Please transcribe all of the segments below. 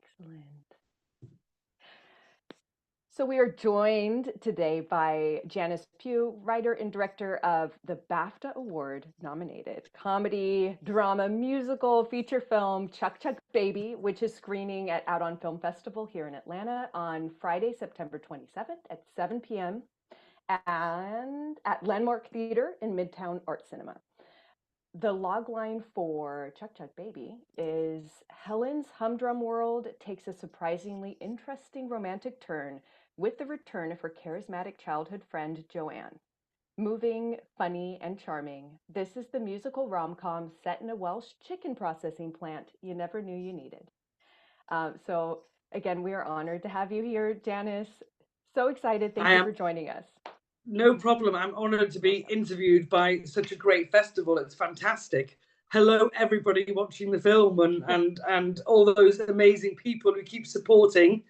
Excellent. So we are joined today by Janis Pugh, writer and director of the BAFTA Award nominated comedy, drama, musical, feature film Chuck Chuck Baby, which is screening at Out on Film Festival here in Atlanta on Friday, September 27th at 7 p.m. and at Landmark Theater in Midtown Art Cinema. The logline for Chuck Chuck Baby is Helen's humdrum world takes a surprisingly interesting romantic turn with the return of her charismatic childhood friend Joanne. Moving, funny, and charming, this is the musical rom-com set in a Welsh chicken processing plant you never knew you needed. So again, we are honored to have you here, Janis. So excited. Thank you for joining us. No problem. I'm honored to be interviewed by such a great festival. It's fantastic. Hello, everybody watching the film and all those amazing people who keep supporting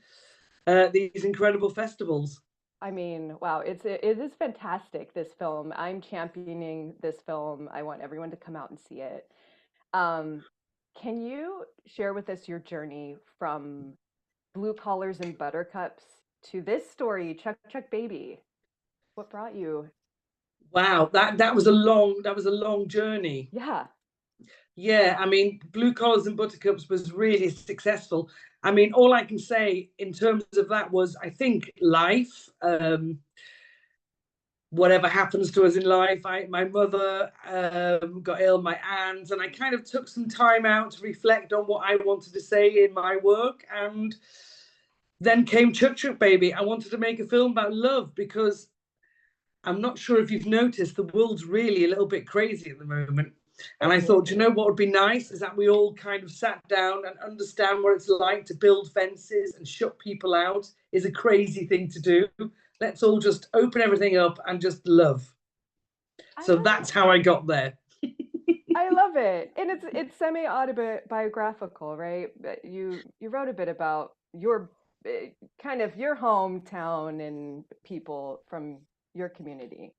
these incredible festivals. I mean, wow, it is fantastic, this film. I'm championing this film. I want everyone to come out and see it. Can you share with us your journey from Blue Collars and Buttercups to this story, Chuck Chuck Baby? What brought you? Wow, that was a long journey. Yeah. Yeah, I mean, Blue Collars and Buttercups was really successful. I mean, all I can say in terms of that was, I think, life. Whatever happens to us in life, my mother got ill, my aunt, and I kind of took some time out to reflect on what I wanted to say in my work. And then came Chuck Chuck Baby. I wanted to make a film about love because I'm not sure if you've noticed, the world's really a little bit crazy at the moment. And I thought, you know what would be nice is that we all kind of sat down and understand what it's like to build fences and shut people out is a crazy thing to do. Let's all just open everything up and just love. So that's how I got there. I love it. And it's semi-autobiographical, right? You wrote a bit about your kind of your hometown and people from your community.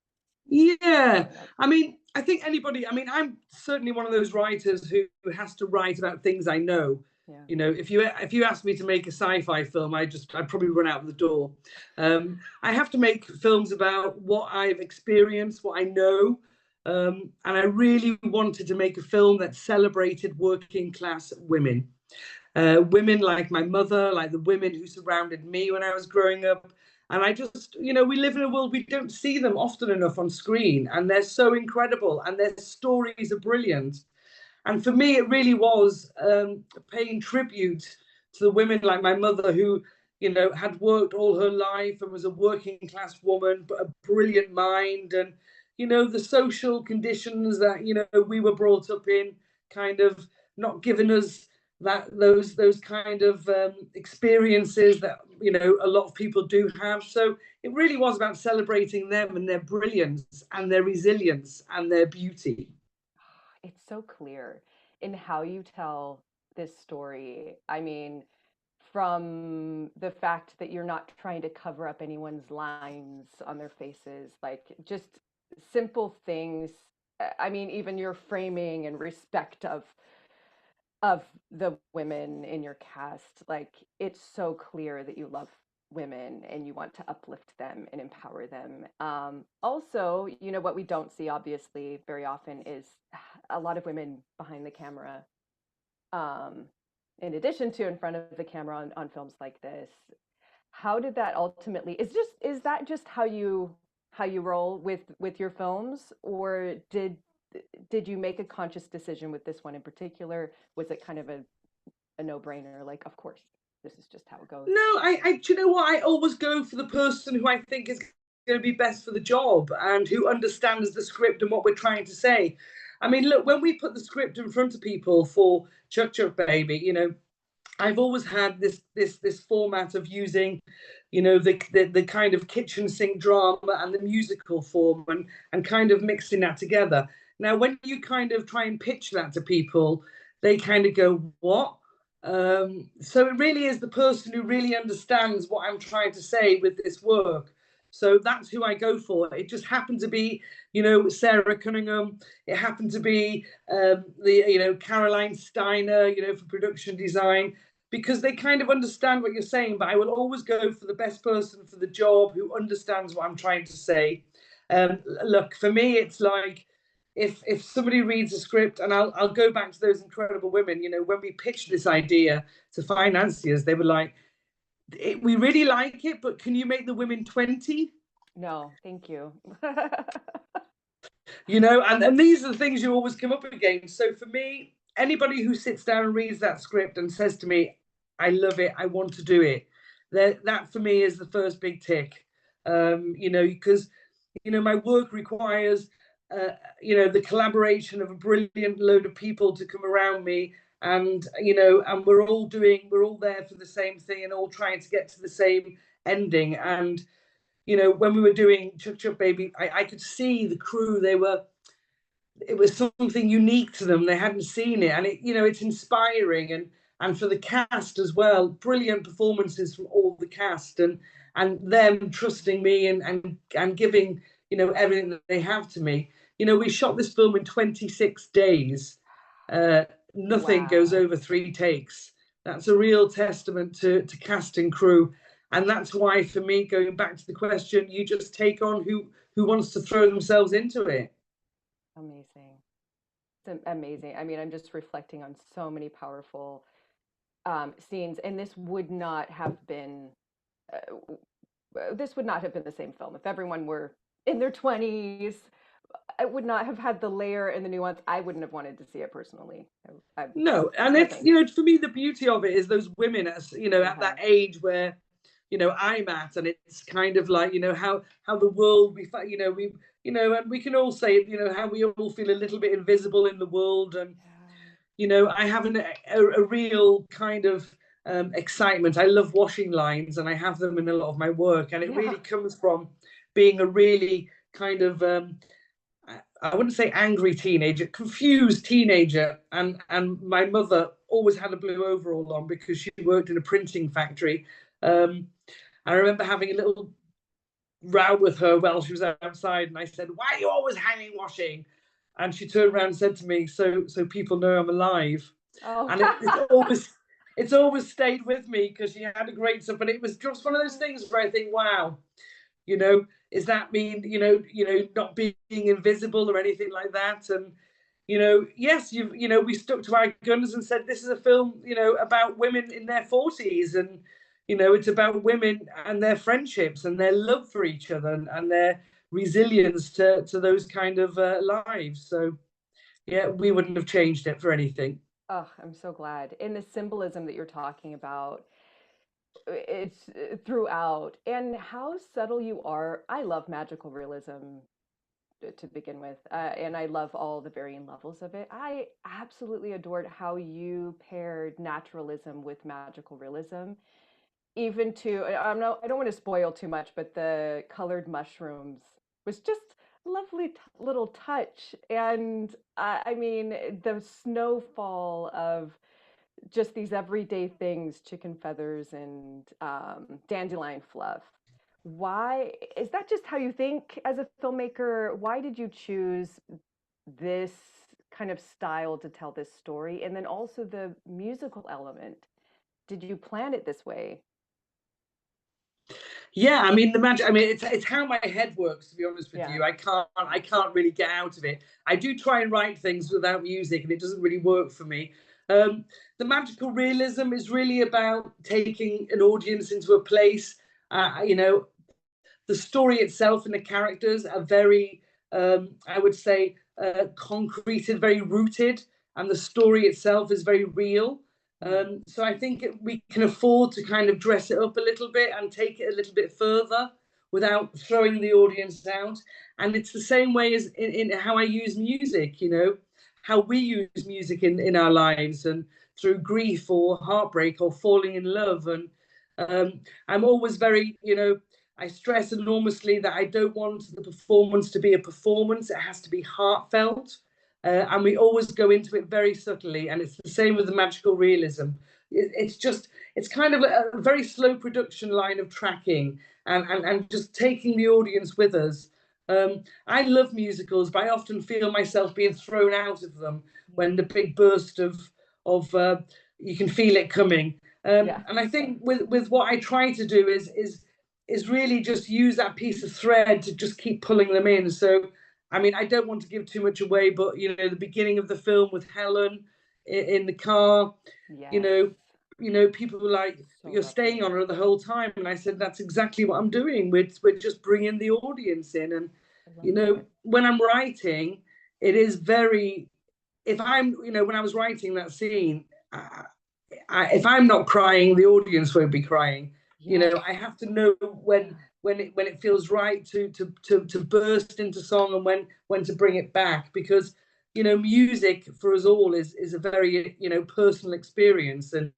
Yeah, I mean, I think anybody, I mean, I'm certainly one of those writers who has to write about things I know. Yeah. You know, if you ask me to make a sci-fi film, I'd probably run out of the door. I have to make films about what I've experienced, what I know, and I really wanted to make a film that celebrated working class women. Women like my mother, like the women who surrounded me when I was growing up. And I just, you know, we live in a world we don't see them often enough on screen, and they're so incredible, and their stories are brilliant. And for me, it really was paying tribute to the women like my mother, who, you know, had worked all her life and was a working class woman, but a brilliant mind. And, you know, the social conditions that, you know, we were brought up in kind of not giving us those kind of experiences that, you know, a lot of people do have. So it really was about celebrating them and their brilliance and their resilience and their beauty. It's so clear in how you tell this story. I mean, from the fact that you're not trying to cover up anyone's lines on their faces, like just simple things. I mean, even your framing and respect of the women in your cast, like it's so clear that you love women and you want to uplift them and empower them. Also, you know, what we don't see obviously very often is a lot of women behind the camera, in addition to in front of the camera on films like this. How did that ultimately, is that just how you roll with your films, or did you make a conscious decision with this one in particular? Was it kind of a no-brainer, like, of course, this is just how it goes? No, do you know what? I always go for the person who I think is going to be best for the job and who understands the script and what we're trying to say. I mean, look, when we put the script in front of people for Chuck Chuck Baby, you know, I've always had this format of using, you know, the kind of kitchen sink drama and the musical form and kind of mixing that together. Now, when you kind of try and pitch that to people, they kind of go, what? So it really is the person who really understands what I'm trying to say with this work. So that's who I go for. It just happened to be, you know, Sarah Cunningham. It happened to be Caroline Steiner, you know, for production design. because they kind of understand what you're saying, but I will always go for the best person for the job who understands what I'm trying to say. Look, for me, it's like if somebody reads a script, and I'll go back to those incredible women, you know, when we pitched this idea to financiers, they were like, we really like it, but can you make the women 20? No, thank you. You know, and these are the things you always come up against. So for me, anybody who sits down and reads that script and says to me, I love it, I want to do it, that for me is the first big tick. You know, because, you know, my work requires, you know, the collaboration of a brilliant load of people to come around me. And, you know, and we're all there for the same thing and all trying to get to the same ending. And, you know, when we were doing Chuck Chuck Baby, I could see the crew, it was something unique to them. They hadn't seen it. And it, you know, it's inspiring. And for the cast as well, brilliant performances from all the cast, and them trusting me and giving, you know, everything that they have to me. You know, we shot this film in 26 days. Nothing goes over 3 takes. That's a real testament to cast and crew. And that's why, for me, going back to the question, you just take on who wants to throw themselves into it. Amazing. It's amazing. I mean, I'm just reflecting on so many powerful scenes, and this would not have been the same film if everyone were in their 20s. It would not have had the layer and the nuance. I wouldn't have wanted to see it personally. No, and no it's, thanks. you know, for me, the beauty of it is those women, as you know, at that age where, you know, I'm at, and it's kind of like, you know, how the world, you know, you know, and we can all say, you know, how we all feel a little bit invisible in the world. And you know, I have a real kind of excitement. I love washing lines, and I have them in a lot of my work, and it really comes from being a really kind of I wouldn't say angry teenager, confused teenager. And my mother always had a blue overall on because she worked in a printing factory. I remember having a little row with her while she was outside, and I said, "Why are you always hanging washing?" And she turned around and said to me, "So people know I'm alive." Oh. And it's always stayed with me because she had a great stuff. But it was just one of those things where I think, wow, you know, does that mean, you know, not being invisible or anything like that? And, you know, yes, you know, we stuck to our guns and said, this is a film, you know, about women in their 40s. And, you know, it's about women and their friendships and their love for each other, and their resilience to those kind of lives. So, yeah, we wouldn't have changed it for anything. Oh, I'm so glad. And the symbolism that you're talking about, it's throughout, and how subtle you are. I love magical realism to begin with, and I love all the varying levels of it. I absolutely adored how you paired naturalism with magical realism, even to I don't want to spoil too much, but the colored mushrooms was just a lovely little touch. And I mean, the snowfall of just these everyday things, chicken feathers and dandelion fluff. Why is that? Just how you think as a filmmaker? Why did you choose this kind of style to tell this story? And then also the musical element. Did you plan it this way? Yeah, I mean the magic. I mean, it's how my head works. To be honest with you, I can't really get out of it. I do try and write things without music, and it doesn't really work for me. The magical realism is really about taking an audience into a place. You know, the story itself and the characters are very, I would say, concreted, very rooted, and the story itself is very real. So I think we can afford to kind of dress it up a little bit and take it a little bit further without throwing the audience out. And it's the same way as in how I use music, you know, how we use music in our lives, and through grief or heartbreak or falling in love. And I'm always very, you know, I stress enormously that I don't want the performance to be a performance. It has to be heartfelt. And we always go into it very subtly. And it's the same with the magical realism. It's kind of a very slow production line of tracking, and just taking the audience with us. I love musicals, but I often feel myself being thrown out of them when the big burst of you can feel it coming. Yeah. And I think with what I try to do is really just use that piece of thread to just keep pulling them in. So, I mean, I don't want to give too much away, but the beginning of the film with Helen in the car, you Yes. know, people were like, So "You're staying on her the whole time," and I said, "That's exactly what I'm doing. We're just bringing the audience in." And I love that. when I'm writing, it is very. If I'm, when I was writing that scene, if I'm not crying, the audience won't be crying. Yes. I have to know when Yeah. it feels right to burst into song, and when to bring it back, because music for us all is a very personal experience. And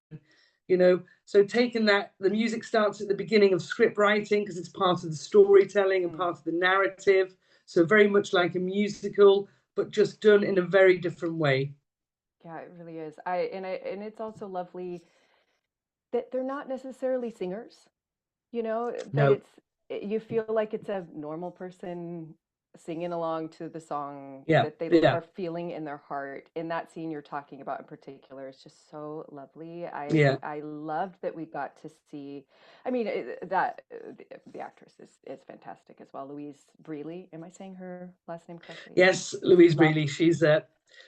so taking that, the music starts at the beginning of script writing because it's part of the storytelling and Mm. part of the narrative, so very much like a musical, but just done in a very different way. Yeah, it really is. And it's also lovely that they're not necessarily singers, that No. you feel like it's a normal person singing along to the song Yeah, that they yeah, are feeling in their heart. In that scene you're talking about in particular, it's just so lovely. I yeah. I loved that we got to see. I mean, that the actress is fantastic as well. Louise Brealey. Am I saying her last name correctly? Yes, Louise Brealey.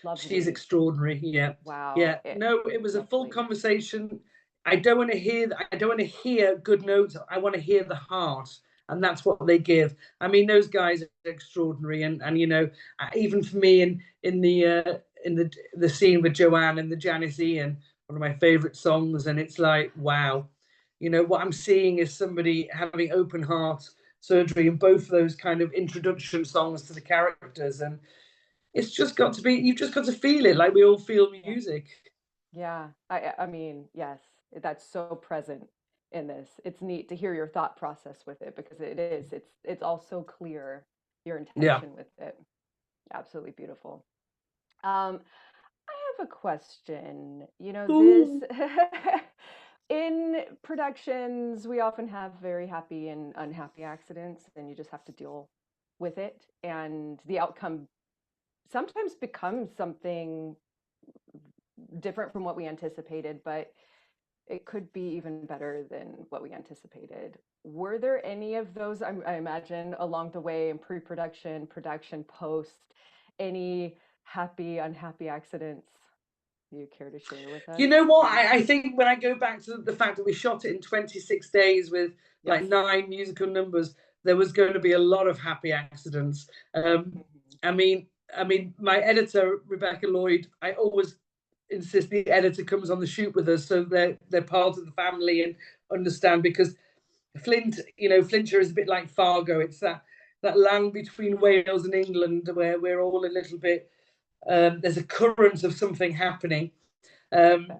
Lovely, She's lovely. extraordinary. Yeah, Wow, yeah. No, it was a full lovely. conversation. I don't want to hear. I don't want to hear good notes. I want to hear the heart, and that's what they give. I mean, those guys are extraordinary, and even for me in the scene with Joanne and the Janis Ian, one of my favourite songs, and it's like, wow, what I'm seeing is somebody having open heart surgery in both of those kind of introduction songs to the characters. And it's just got to be, you've just got to feel it like we all feel Yeah. music. Yeah, I mean, yes, that's so present in this. It's neat to hear your thought process with it because it's all so clear, your Yeah. intention with it. Absolutely beautiful. Um, I have a question. This Ooh. in productions, we often have very happy and unhappy accidents, and you just have to deal with it. And the outcome sometimes becomes something different from what we anticipated, but it could be even better than what we anticipated. Were there any of those, I imagine, along the way in pre-production, production, post, any happy, unhappy accidents you care to share with us? You know what? I think when I go back to the fact that we shot it in 26 days with Yes. like 9 musical numbers, there was going to be a lot of happy accidents. Mhm. I mean, my editor Rebecca Lloyd, I always insist the editor comes on the shoot with us, so they're part of the family and understand, because Flintshire is a bit like Fargo. It's that land between Wales and England where we're all a little bit. There's a current of something happening, and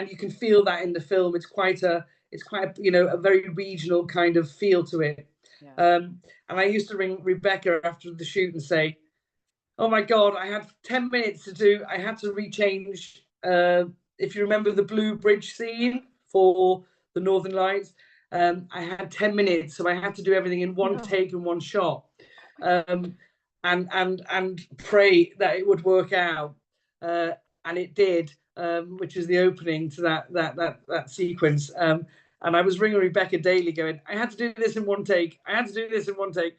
you can feel that in the film. It's quite a very regional kind of feel to it. Yeah. And I used to ring Rebecca after the shoot and say, "Oh my God, I had 10 minutes to do. I had to rechange. If you remember the Blue Bridge scene for the Northern Lights, I had 10 minutes, so I had to do everything in one No. take and one shot, um, and pray that it would work out, and it did, which is the opening to that sequence." And I was ringing Rebecca daily, going, "I had to do this in one take. I had to do this in one take."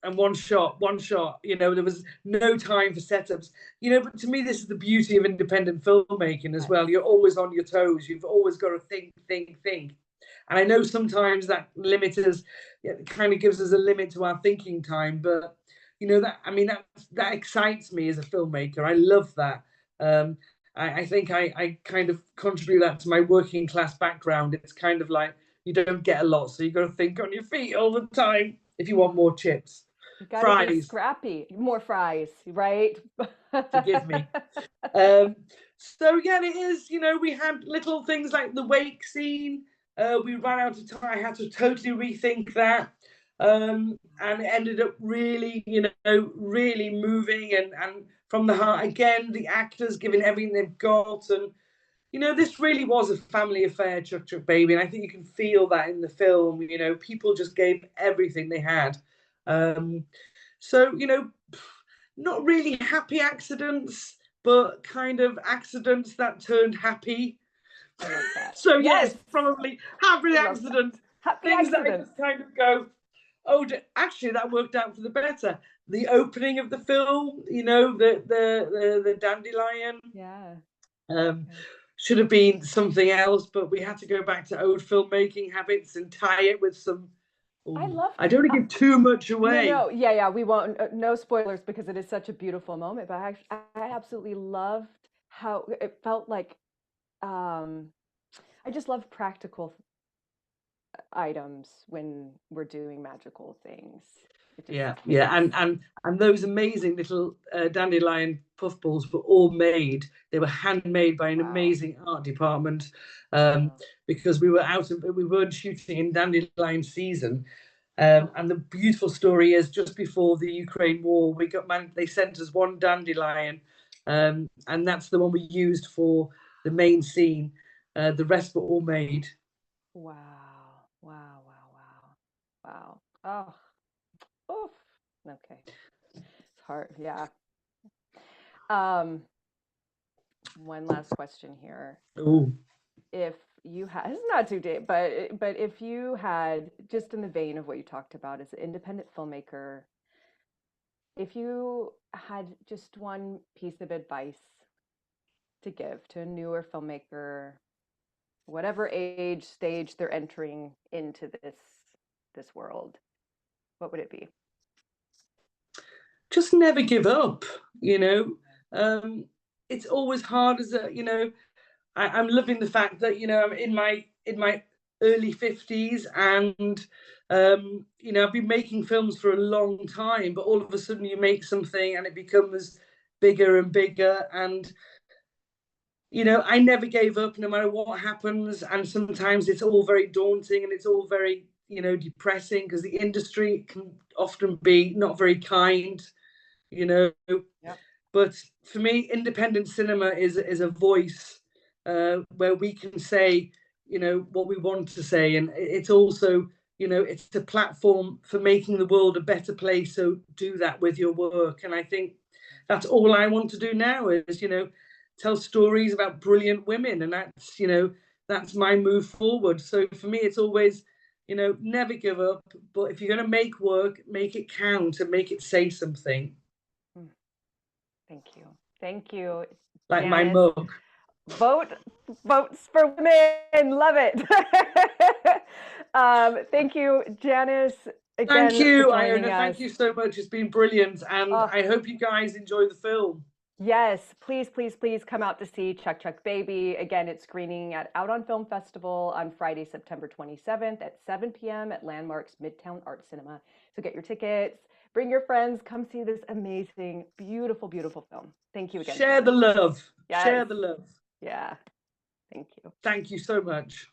And one shot. There was no time for setups. But to me, this is the beauty of independent filmmaking as Yes. well. You're always on your toes. You've always got to think. And I know sometimes that limits us, it kind of gives us a limit to our thinking time. But that excites me as a filmmaker. I love that. I think I kind of contribute that to my working class background. It's kind of like you don't get a lot, so you got to think on your feet all the time if you want more chips. You got to be Fries, scrappy. More fries, right? forgive me. So yeah, it is. We had little things like the wake scene. We ran out of time. I had to totally rethink that, and it ended up really, really moving and from the heart. Again, the actors giving everything they've got, and this really was a family affair, Chuck Chuck Baby, and I think you can feel that in the film. People just gave everything they had. Um, so not really happy accidents, but kind of accidents that turned happy. I love that. So yes, probably happy accident. Happy Things accident. that I just kind of go, oh, actually that worked out for the better. The opening of the film, you know, the dandelion. Yeah. Should have been something else, but we had to go back to old filmmaking habits and tie it with some. I don't want to give too much away. No, yeah, we won't. No spoilers because it is such a beautiful moment. But I absolutely loved how it felt like. I just love practical items when we're doing magical things. Yeah, and those amazing little dandelion puffballs were all made. They were handmade by an amazing art department, because we weren't shooting in dandelion season. And the beautiful story is, just before the Ukraine war, they sent us one dandelion, and that's the one we used for the main scene. The rest were all made. Wow. Oh. Oof. Okay. It's hard. Yeah. One last question here. Oh. If you had, it's not too deep, but if you had, just in the vein of what you talked about as an independent filmmaker, if you had just one piece of advice to give to a newer filmmaker, whatever age stage they're entering into this world, what would it be? Just never give up, you know. It's always hard as a, you know, I'm loving the fact that, you know, I'm in my early 50s, and you know, I've been making films for a long time, but all of a sudden you make something and it becomes bigger and bigger, and you know, I never gave up no matter what happens. And sometimes it's all very daunting and it's all very, you know, depressing, because the industry can often be not very kind, you know. Yeah. But for me, independent cinema is a voice, where we can say, you know, what we want to say, and it's also, you know, it's a platform for making the world a better place. So do that with your work, and I think that's all I want to do now is, you know, tell stories about brilliant women, and that's, you know, that's my move forward. So for me, it's always, you know, never give up. But if you're going to make work, make it count and make it say something. Thank you, Like Janis. my mug. Votes for women. Love it. Thank you, Janis. Again, thank you, for joining Iona. us. Thank you so much. It's been brilliant, and I hope you guys enjoy the film. Yes, please come out to see Chuck Chuck Baby. Again, it's screening at Out on Film Festival on Friday, September 27th at 7 p.m. at Landmark's Midtown Art Cinema. So get your tickets, bring your friends, come see this amazing, beautiful, beautiful film. Thank you again. Share the love. Yes. Share the love. Yeah. Thank you. Thank you so much.